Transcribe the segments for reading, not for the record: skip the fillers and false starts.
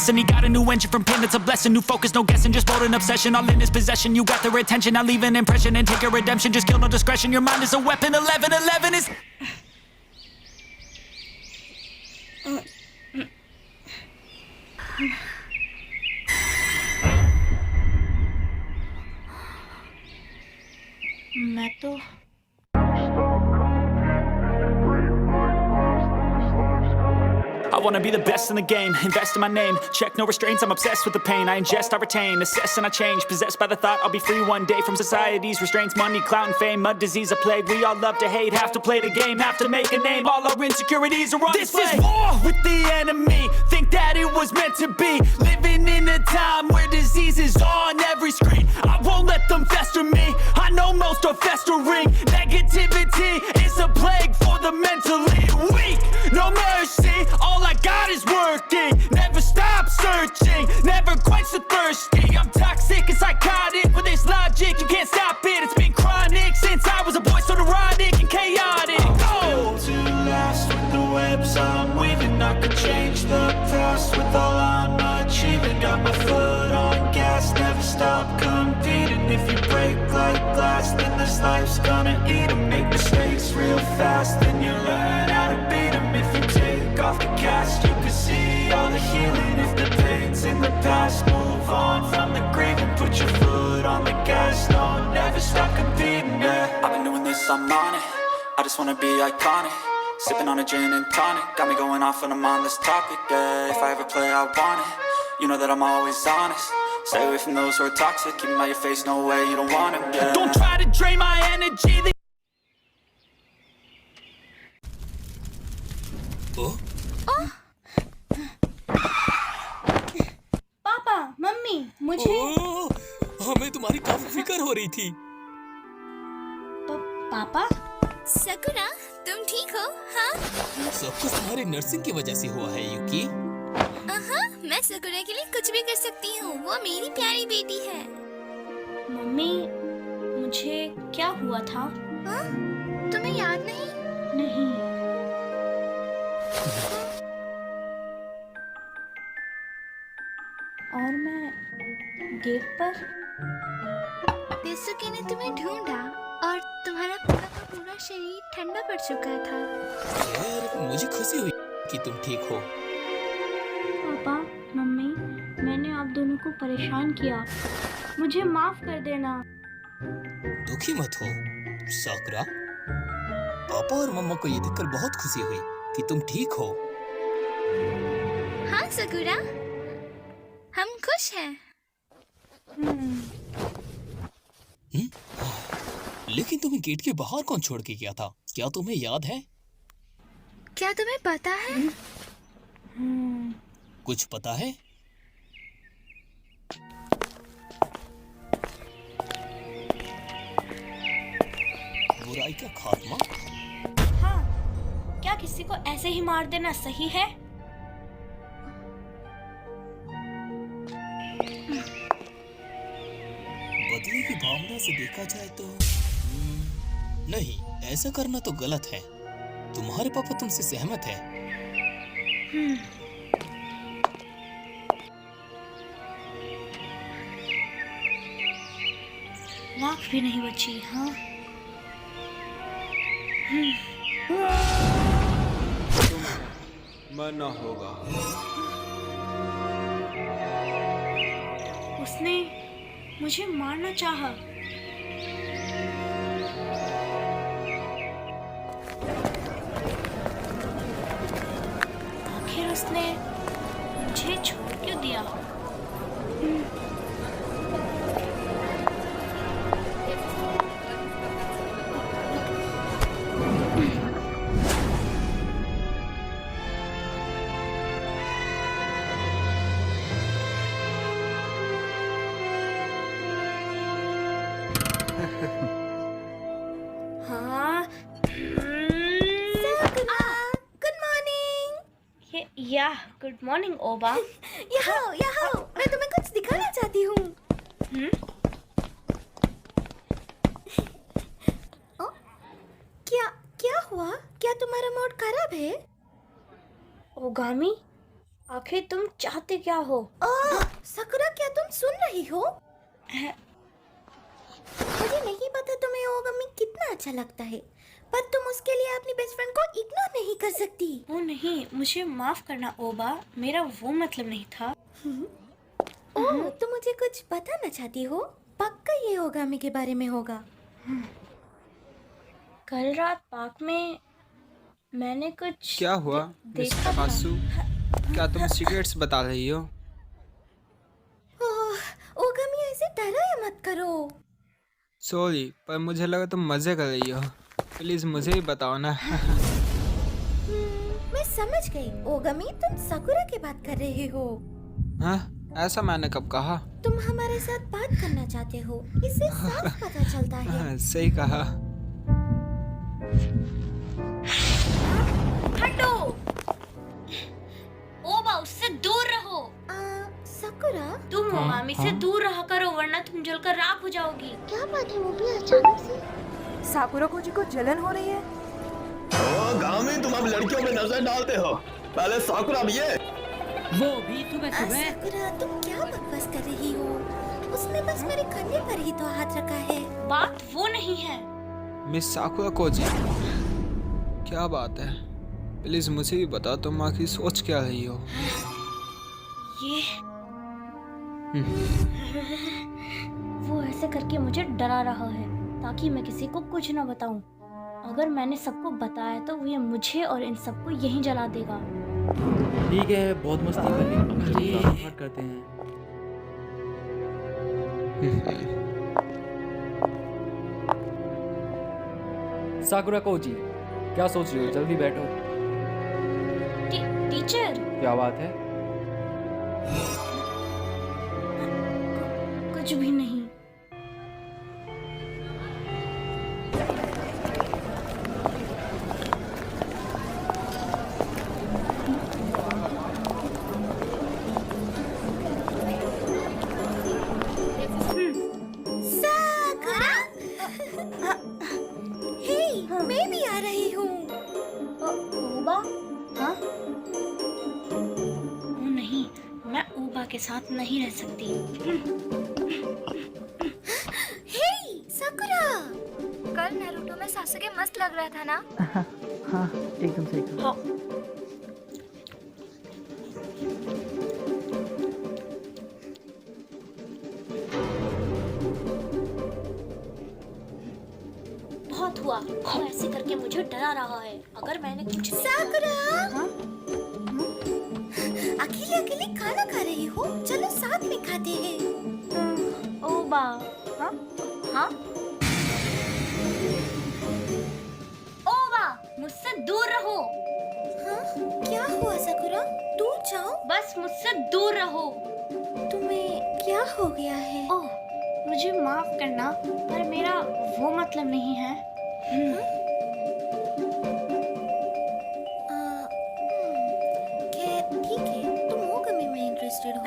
destiny. Got a new engine from pain, that's a blessing. New focus, no guessing, just bold and obsession. All in his possession, you got their attention. Now leave an impression and take your redemption. Just kill, no discretion, your mind is a weapon. 11-11 is... मैं तो I wanna be the best in the game, invest in my name. Check no restraints, I'm obsessed with the pain. I ingest, I retain, assess and I change. Possessed by the thought I'll be free one day from society's restraints. Money, clout and fame, mud, disease, a plague. We all love to hate, have to play the game, have to make a name. All our insecurities are on display. This is war with the enemy, think that it was meant to be. Living in a time where disease is on every screen. I won't let them fester me, I know most are festering. Negativity is a plague for the mentally weak. No mercy, all I got is working. Never stop searching, never quench the thirsty. I'm toxic and psychotic with this logic, you can't stop it. It's been chronic since I was a boy, so neurotic and chaotic. Go! To last with the webs I'm weaving, I could change the past with all I'm achieving. Got my foot on gas, never stop competing. If you break like glass, then this life's gonna eat 'em. Make mistakes real fast, then you learn how to beat 'em. If you take off the cast, you can see all the healing. If the pain's in the past, move on from the grave and put your foot on the gas. No, never stop competing, yeah. I've been doing this, I'm on it. I just wanna be iconic. Sipping on a gin and tonic, got me going off when I'm on this topic, yeah. If I ever play, I want it. You know that I'm always honest. Stay away from those who are toxic. Keep them out your face, no way, you don't want it, yeah. Don't try to drain my energy. पापा, mummy, मुझे हमें तुम्हारी काफी फिक्र हो रही थी। पापा, सकुरा, तुम ठीक हो? हाँ? सब कुछ तुम्हारे नर्सिंग की वजह से हुआ है, युकी। मैं सकुरा के लिए कुछ भी कर सकती हूँ। वो मेरी प्यारी बेटी है। मम्मी, मुझे क्या हुआ था? हाँ? तुम्हें याद नहीं? नहीं। और मैं गेट पर तेसुके ने तुम्हें ढूंढा और तुम्हारा पूरा शरीर ठंडा पड़ चुका था। यार, मुझे खुशी हुई कि तुम ठीक हो। पापा, मम्मी, मैंने आप दोनों को परेशान किया, मुझे माफ कर देना। दुखी मत हो, साकुरा। पापा और मम्मा को ये देखकर बहुत खुशी हुई कि तुम ठीक हो। हाँ सकुरा, हम खुश हैं। लेकिन तुम्हें गेट के बाहर कौन छोड़ के गया था? क्या तुम्हें याद है? क्या तुम्हें पता है? कुछ पता है? बुराई का खात्मा? हाँ, क्या किसी को ऐसे ही मार देना सही है? बदले की भावना से देखा जाए तो नहीं, ऐसा करना तो गलत है। तुम्हारे पापा तुमसे सहमत है। लाख भी नहीं बची, हाँ? मरना होगा। उसने मुझे मारना चाहा। आखिर उसने मुझे छोड़ क्यों दिया? हाँ, गुड मॉर्निंग। या गुड मॉर्निंग ओबा। यहाँ मैं तुम्हें कुछ दिखाना चाहती हूँ। क्या हुआ? क्या तुम्हारा मूड खराब है? ओगामी, आखिर तुम चाहते क्या हो? साकुरा, क्या तुम सुन रही हो? मुझे नहीं पता तुम्हें ओगामी कितना अच्छा लगता है, पर तुम उसके लिए अपनी बेस्ट फ्रेंड को इग्नोर नहीं कर सकती। वो नहीं, मुझे माफ करना ओबा, मेरा वो मतलब नहीं था। ओह, तुम मुझे कुछ बताना चाहती हो? पक्का ये ओगामी के बारे में होगा। कल रात पार्क में मैंने कुछ क्या हुआ देखा मिस्टर था। मासू? क्या तुम सीक्रेट्स बता रही हो? ओह, ओगामी ऐसे डराया मत करो। सॉरी, पर मुझे लगा तुम मजे कर रही हो। प्लीज मुझे ही बताओ ना। मैं समझ गई। ओगामी, तुम साकुरा की बात कर रहे हो। हाँ, ऐसा मैंने कब कहा? तुम हमारे साथ बात करना चाहते हो, इससे साफ पता चलता है। हाँ, सही कहा। हटो ओबा, उससे दूर रहो। साकुरा, तुम ओगामी से दूर रहा करो, वरना तुम जलकर राख हो जाओगी। क्या बात है, वो भी अचानक से? साकुरा कोजी को जलन हो रही है। ओ गामी, तुम अब लड़कियों में नजर डालते हो। पहले साकुरा भी है। वो भी सुबह साकुरा, तुम क्या बकवास कर रही हो? उसने बस मेरे कंधे पर ही तो हाथ रखा है। बात वो नहीं है। मिस साकुरा कोजी, क्या बात है? प्लीज मुझे भी बता, तुम आखिर सोच क्या रही हो? ये वो ऐसे करके मुझे डरा रहा है ताकि मैं किसी को कुछ ना बताऊं। अगर मैंने सबको बताया तो वो मुझे और इन सबको यहीं जला देगा। ठीक है, बहुत मस्ती कर ली। अब चलो स्टार्ट करते हैं। साकुरा कोजी, क्या सोच रही हो? जल्दी बैठो। टीचर, क्या बात है? कुछ भी नहीं। साकुरा! हे, मैं भी आ रही हूँ। ओबा? हाँ? वो नहीं, मैं ओबा के साथ नहीं रह सकती। हे, साकुरा! कल नारुतो में सासुके मस्त लग रहा था ना? हाँ, एकदम सही कहा। हाँ। बहुत हुआ। वो ऐसे करके मुझे डरा रहा है। अगर मैंने कुछ नहीं साकुरा! हाँ? अकेले अकेले खाना खा रही हो? चलो साथ में खाते हैं। ओबा? हाँ? हाँ? ओबा, मुझसे दूर रहो। हाँ? क्या हुआ साकुरा? दूर जाओ। बस मुझसे दूर रहो। तुम्हें क्या हो गया है? ओह, मुझे माफ करना, पर मेरा वो मतलब नहीं है। खैर ठीक है, तुम ओगामी में इंटरेस्टेड हो,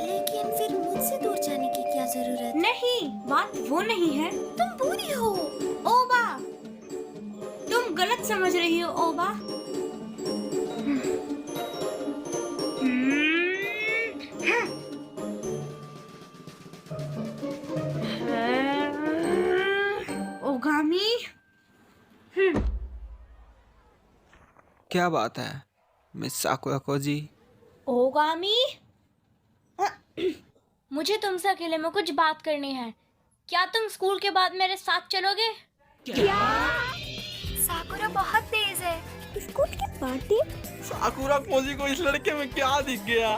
लेकिन फिर मुझसे दूर जाने की क्या जरूरत? नहीं, बात वो नहीं है। तुम बुरी हो। ओबा, तुम गलत समझ रही हो ओबा। ओगामी? क्या बात है मिस साकुरा कोजी? ओगामी? मुझे तुमसे अकेले में कुछ बात करनी है। क्या तुम स्कूल के बाद मेरे साथ चलोगे? साकुरा बहुत तेज है। स्कूल की पार्टी? साकुरा कोजी को इस लड़के में क्या दिख गया?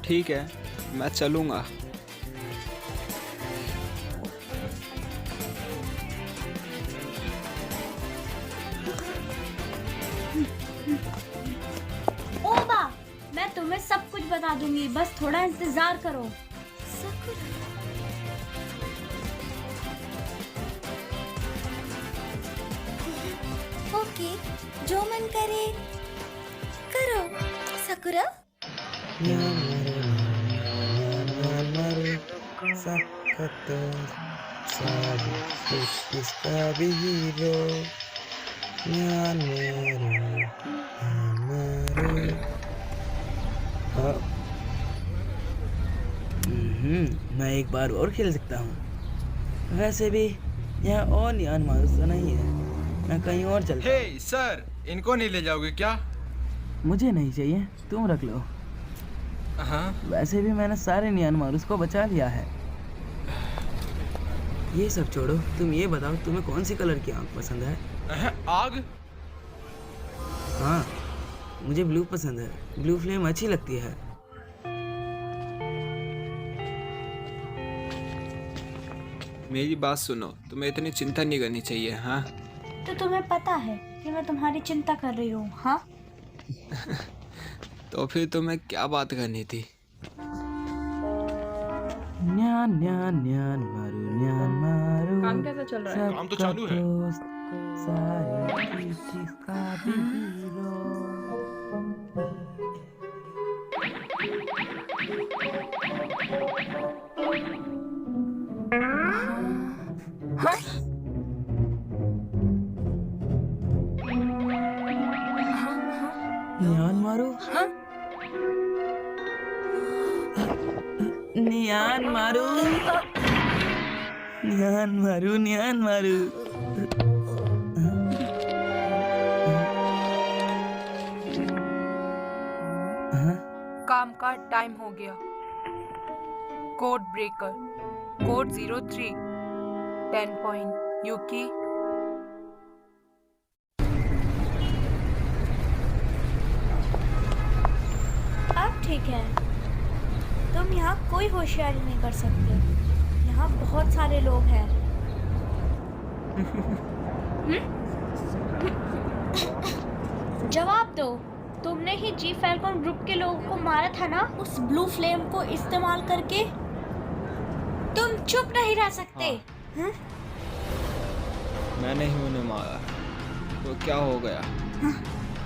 ठीक है, मैं चलूंगा। ओबा, मैं तुम्हें सब कुछ बता दूंगी, बस थोड़ा इंतजार करो। ओके, जो मन करे करो। साकुरा? इसका भी हीरो मैं एक बार और खेल सकता हूँ। वैसे भी यहाँ और नियान मारूस तो नहीं है, मैं कहीं और चलता हूँ। हे सर, इनको नहीं ले जाओगे क्या? मुझे नहीं चाहिए, तुम रख लो। हाँ, वैसे भी मैंने सारे नियान मारूस को बचा लिया है। ये सब छोड़ो, तुम ये बताओ तुम्हें कौन सी कलर की आँख पसंद है? आग? हाँ, मुझे ब्लू पसंद है। ब्लू फ्लेम अच्छी लगती है। मेरी बात सुनो, तुम्हें इतनी चिंता नहीं करनी चाहिए। हाँ, तो तुम्हें पता है कि मैं तुम्हारी चिंता कर रही हूँ। हाँ, तो फिर तुम्हें क्या बात करनी थी? न्यान न्यान न्यान मारू। काम कैसा चल रहा है? काम तो चालू है। सारे किसका भी हीरो। नियान मारो। नियान मारू। नियान मारू, नियान मारू। काम का टाइम हो गया। कोड ब्रेकर, कोड 03, 10 पॉइंट, यूकी। अब ठीक है, तुम यहाँ कोई होशियारी नहीं कर सकते। यहाँ बहुत सारे लोग हैं। जवाब दो, तुमने ही जी फैल्कन ग्रुप के लोगों को मारा था ना, उस ब्लू फ्लेम को इस्तेमाल करके? तुम चुप नहीं रह सकते। हाँ? मैंने ही उन्हें मारा, तो क्या हो गया?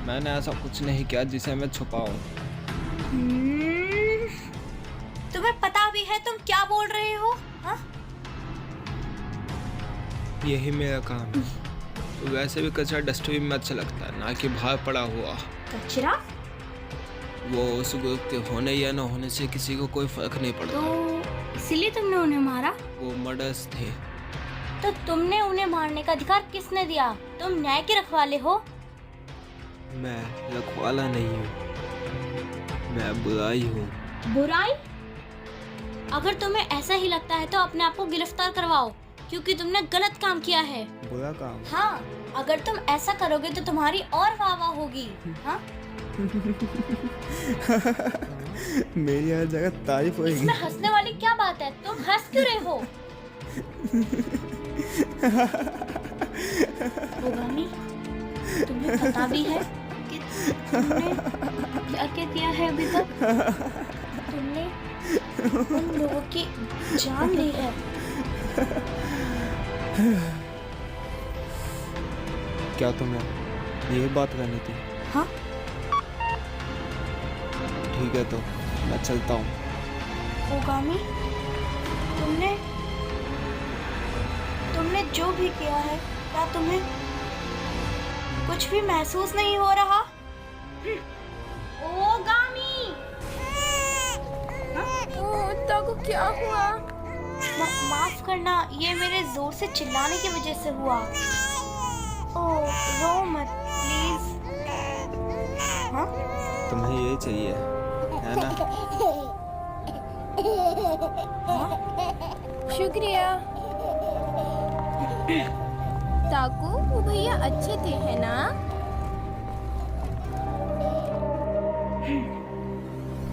मैंने ऐसा कुछ नहीं किया जिसे मैं छुपाऊं। तुम्हें पता भी है तुम क्या बोल रहे हो? हाँ? यही मेरा काम है। वैसे भी कचरा डस्टबिन में अच्छा लगता है, ना कि बाहर पड़ा हुआ। कचरा? वो उस ग्रुप के होने या न होने से किसी को कोई फर्क नहीं पड़ता। तो इसीलिए तुमने उन्हें मारा? वो मर्डर्स थे। तो तुमने उन्हें मारने का अधिकार किसने दिया? तुम न्याय के रखवाले हो। मैं रखवाला नहीं हूँ, मैं बुराई हूँ। बुराई? अगर तुम्हें ऐसा ही लगता है तो अपने आप को गिरफ्तार करवाओ, क्योंकि तुमने गलत काम किया है। बुरा काम? हाँ, अगर तुम ऐसा करोगे तो तुम्हारी और वाह होगी। हाँ? मेरी हर जगह तारीफ होगी। इसमें हंसने वाली क्या बात है? तुम हंस क्यों रहे हो? ओगामी, तुम्हें पता भी है कि तुमने क्या क्या किया है अभी तक? तुमने उन लोगों की जान ली है। क्या तुम्हें ये बात करनी थी? हाँ? ठीक है, तो मैं चलता हूँ। ओगामी, तुमने जो भी किया है, क्या तुम्हें कुछ भी महसूस नहीं हो रहा? ओगामी! ताको क्या हुआ? माफ करना, ये मेरे जोर से चिल्लाने की वजह से हुआ। ओह, रो मत प्लीज। हाँ? तुम्हें ये चाहिए है ना? शुक्रिया। ताको, वो भैया अच्छे थे, है ना?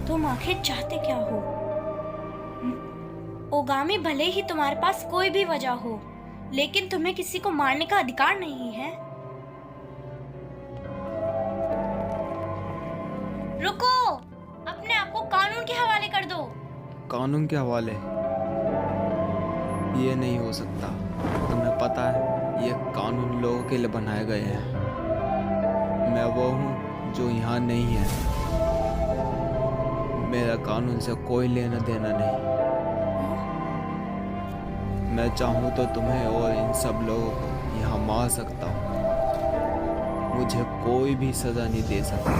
तुम आखिर चाहते क्या हो? ओगामी, भले ही तुम्हारे पास कोई भी वजह हो, लेकिन तुम्हें किसी को मारने का अधिकार नहीं है। रुको, अपने आप को कानून के हवाले कर दो। कानून के हवाले? ये नहीं हो सकता। तुम्हें पता है, ये कानून लोगों के लिए बनाए गए हैं। मैं वो हूँ जो यहाँ नहीं है। मेरा कानून से कोई लेना देना नहीं। मैं चाहूँ तो तुम्हें और इन सब लोगों को यहाँ मार सकता हूँ। मुझे कोई भी सजा नहीं दे सकता।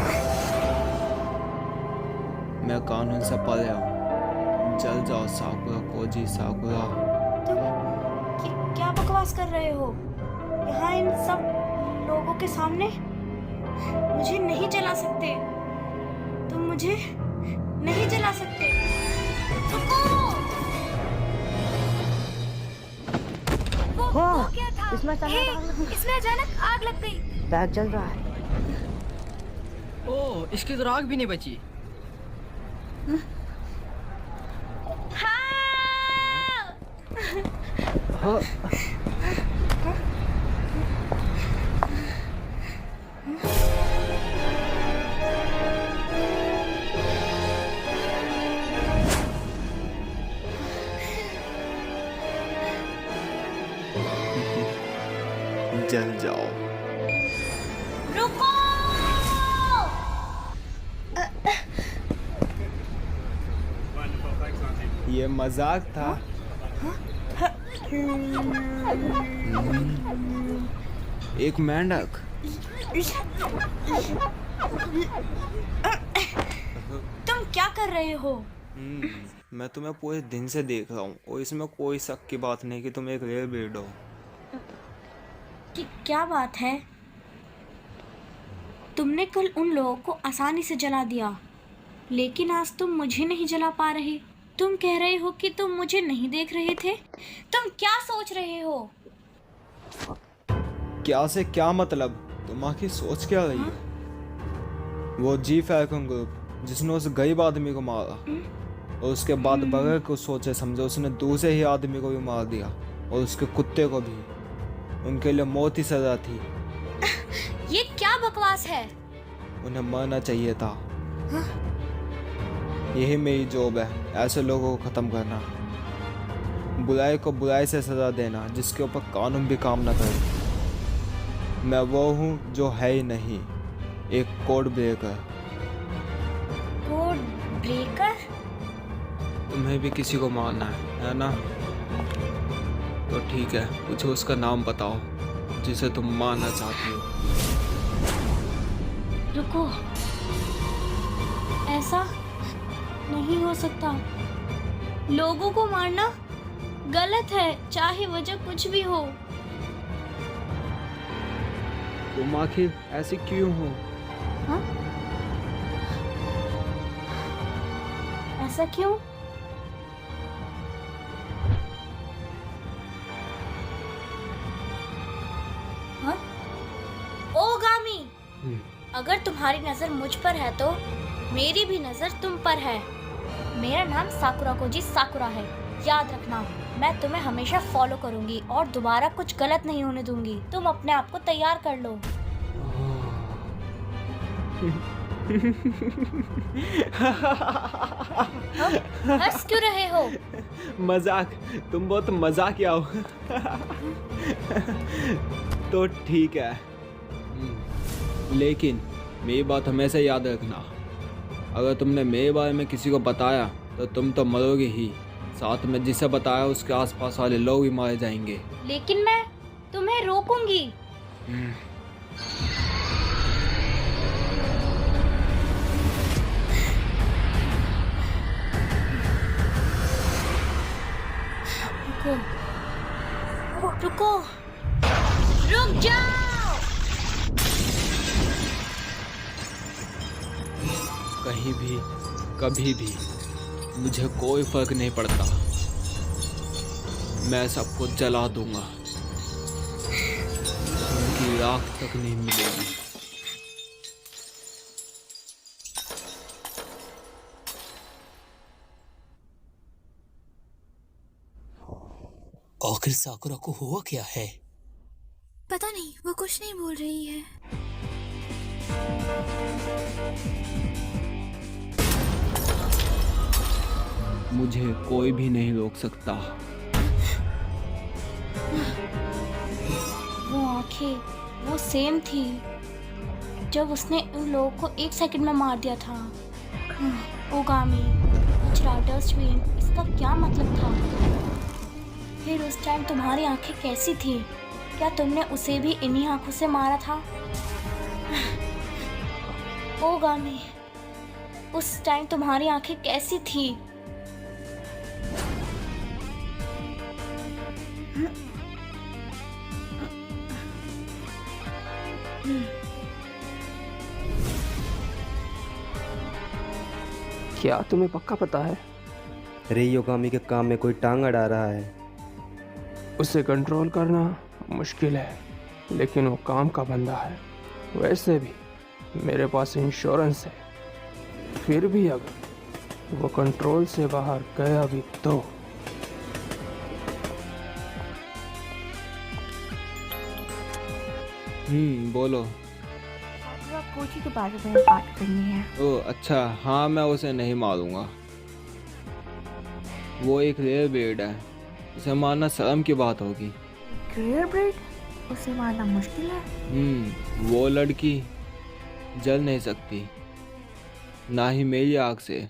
मैं कानून से परे हूँ। जल जाओ साकुरा कोजी साकुरा। तुम क्या बकवास कर रहे हो यहाँ इन सब लोगों के सामने? मुझे नहीं जला सकते, तुम मुझे नहीं जला सकते। वो क्या था? इसमें इसमें अचानक आग लग गई। बैग जल रहा है। ओह, इसकी तो आग भी नहीं बची। हाँ। जल जाओ। रुको! ये मजाक था। एक मेंढक। तुम क्या कर रहे हो? मैं तुम्हें पूरे दिन से देख रहा हूँ और इसमें कोई शक की बात नहीं कि तुम एक रेयर ब्रीड हो। कि क्या बात है? तुमने कल उन लोगों को आसानी से जला दिया, लेकिन आज तुम मुझे नहीं जला पा रहे। तुम कह रहे हो कि तुम मुझे नहीं देख रहे थे। तुम क्या सोच रहे हो? क्या से क्या मतलब? तुम आखिर सोच क्या रही हो? वो जी फैल्कन ग्रुप जिसने उस गरीब आदमी को मारा और उसके बाद बगैर कुछ सोचे समझे उसने दूसरे ही आदमी को भी मार दिया और उसके कुत्ते को भी। उनके लिए मौत ही सजा थी। ये क्या बकवास है? उन्हें मरना चाहिए था। यही मेरी जॉब है, ऐसे लोगों को खत्म करना, बुराई को बुराई से सजा देना जिसके ऊपर कानून भी काम न करे। मैं वो हूँ जो है ही नहीं, एक कोड ब्रेकर। Code breaker? तुम्हें भी किसी को मारना है ना? तो ठीक है, मुझे उसका नाम बताओ जिसे तुम मारना चाहती हो। रुको, ऐसा नहीं हो सकता। लोगों को मारना गलत है, चाहे वजह कुछ भी हो। तुम आखिर ऐसी क्यों हो? हाँ? ऐसा क्यों? हाँ? ओगामी, अगर तुम्हारी नजर मुझ पर है तो मेरी भी नजर तुम पर है। मेरा नाम साकुरा कोजी साकुरा है, याद रखना। मैं तुम्हें हमेशा फॉलो करूंगी और दोबारा कुछ गलत नहीं होने दूंगी। तुम अपने आप को तैयार कर लो। हंस क्यों रहे हो? मजाक, तुम बहुत मजाकिया हो। तो ठीक है, लेकिन मेरी बात हमेशा याद रखना। अगर तुमने मेरे बारे में किसी को बताया तो तुम तो मरोगे ही, साथ में जिसे बताया उसके आसपास वाले लोग भी मारे जाएंगे। लेकिन मैं तुम्हें रोकूंगी। रुको, रुक जाओ। कहीं भी कभी भी मुझे कोई फर्क नहीं पड़ता, मैं सबको जला दूंगा, उनकी राख तक नहीं मिलेगी। आखिर साकुरा को हुआ क्या है? पता नहीं, वो कुछ नहीं बोल रही है। मुझे कोई भी नहीं रोक सकता। वो आंखें वो सेम थी जब उसने उन लोगों को 1 सेकंड में मार दिया था। ओगामी, कुछ राइडर्स ट्वीन, इसका क्या मतलब था? फिर उस टाइम तुम्हारी आंखें कैसी थी? क्या तुमने उसे भी इन्हीं आंखों से मारा था? ओगामी, उस टाइम तुम्हारी आंखें कैसी थी? क्या तुम्हें पक्का पता है? रे योगामी के काम में कोई टांग अड़ा रहा है। उसे कंट्रोल करना मुश्किल है, लेकिन वो काम का बंदा है। वैसे भी मेरे पास इंश्योरेंस है। फिर भी अगर वो कंट्रोल से बाहर गया भी तो बोलो। कोची के बारे में बात करनी है। ओ अच्छा, हाँ मैं उसे नहीं मारूंगा। वो एक रेयर ब्रीड है, उसे मारना शर्म की बात होगी। Rare breed? उसे मारना मुश्किल है। वो लड़की जल नहीं सकती, ना ही मेरी आग से।